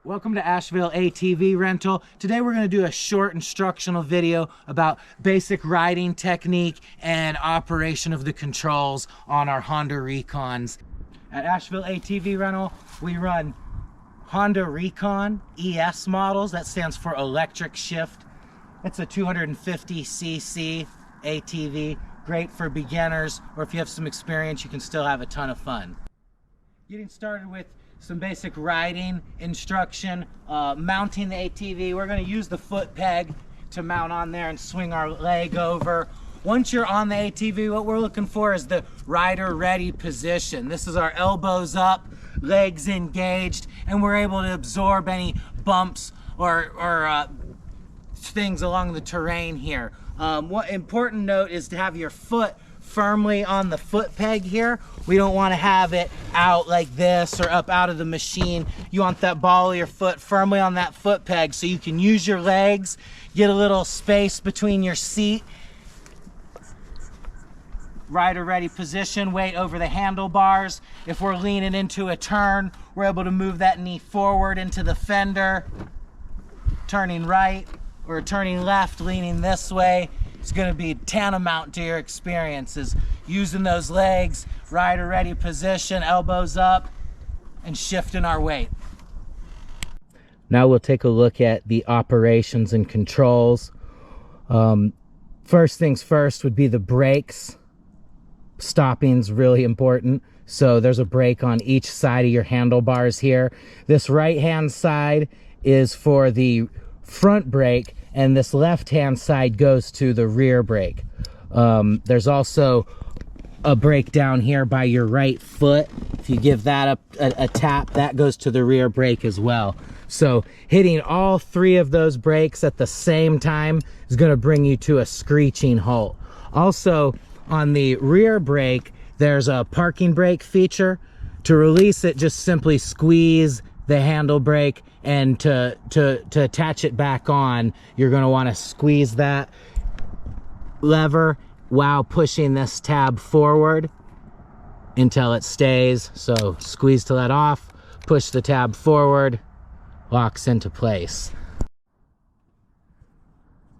Welcome to Asheville ATV Rental. Today we're going to do a short instructional video about basic riding technique and operation of the controls on our Honda Recons. At Asheville ATV Rental, we run Honda Recon ES models. That stands for electric shift. It's a 250cc ATV. Great for beginners, or if you have some experience, you can still have a ton of fun. Getting started with some basic riding instruction. Mounting the ATV, we're going to use the foot peg to mount on there and swing our leg over. Once you're on the ATV, what we're looking for is the rider ready position. This is our elbows up, legs engaged, and we're able to absorb any bumps or things along the terrain here. What important note is to have your foot firmly on the foot peg here. We don't want to have it out like this or up out of the machine. You want that ball of your foot firmly on that foot peg so you can use your legs, get a little space between your seat. Rider ready position, weight over the handlebars. If we're leaning into a turn, we're able to move that knee forward into the fender. Turning right or turning left, leaning this way. It's going to be tantamount to your experiences. Using those legs, rider ready position, elbows up, and shifting our weight. Now we'll take a look at the operations and controls. First things first would be the brakes. Stopping's really important. So there's a brake on each side of your handlebars here. This right hand side is for the front brake, and this left hand side goes to the rear brake. There's also a brake down here by your right foot. If you give that a tap, that goes to the rear brake as well. So hitting all three of those brakes at the same time is going to bring you to a screeching halt. Also on the rear brake, there's a parking brake feature. To release it, just simply squeeze the handle brake, and to attach it back on, you're going to want to squeeze that lever while pushing this tab forward until it stays. So squeeze to let off, push the tab forward, locks into place.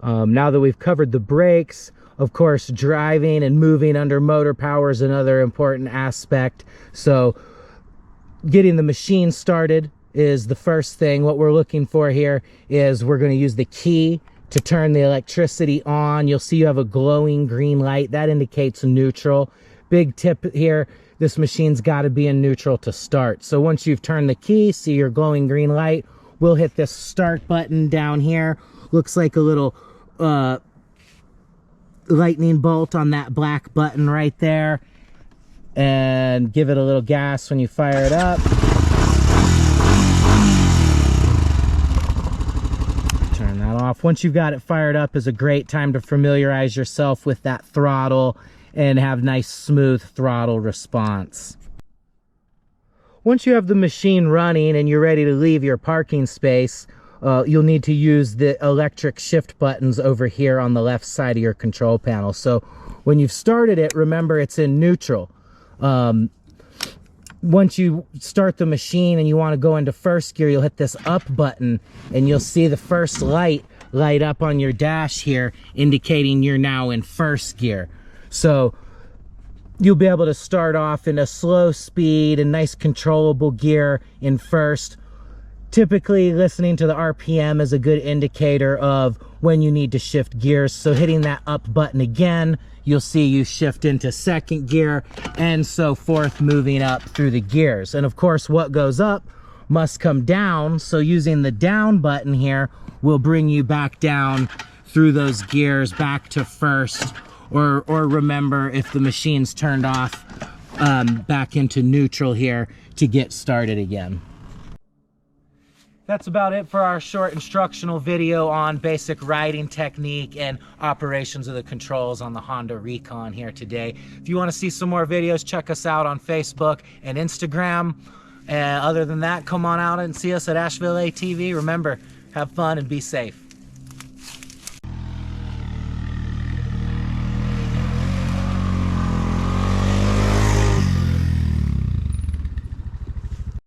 Now that we've covered the brakes, of course, driving and moving under motor power is another important aspect. So getting the machine started is the first thing. What we're looking for here is we're going to use the key to turn the electricity on. You'll see you have a glowing green light. That indicates neutral. Big tip here, this machine's got to be in neutral to start. So once you've turned the key, see your glowing green light, we'll hit this start button down here. Looks like a little lightning bolt on that black button right there. And give it a little gas when you fire it up. Turn that off. Once you've got it fired up is a great time to familiarize yourself with that throttle and have nice smooth throttle response. Once you have the machine running and you're ready to leave your parking space, you'll need to use the electric shift buttons over here on the left side of your control panel. So when you've started it, remember it's in neutral. Once you start the machine and you want to go into first gear, you'll hit this up button and you'll see the first light up on your dash here, indicating you're now in first gear. So you'll be able to start off in a slow speed and nice controllable gear in first. Typically, listening to the RPM is a good indicator of when you need to shift gears. So hitting that up button again, you'll see you shift into second gear and so forth, moving up through the gears. And of course, what goes up must come down. So using the down button here will bring you back down through those gears back to first, or remember, if the machine's turned off, back into neutral here to get started again. That's about it for our short instructional video on basic riding technique and operations of the controls on the Honda Recon here today. If you want to see some more videos, check us out on Facebook and Instagram. Other than that, come on out and see us at Asheville ATV. Remember, have fun and be safe.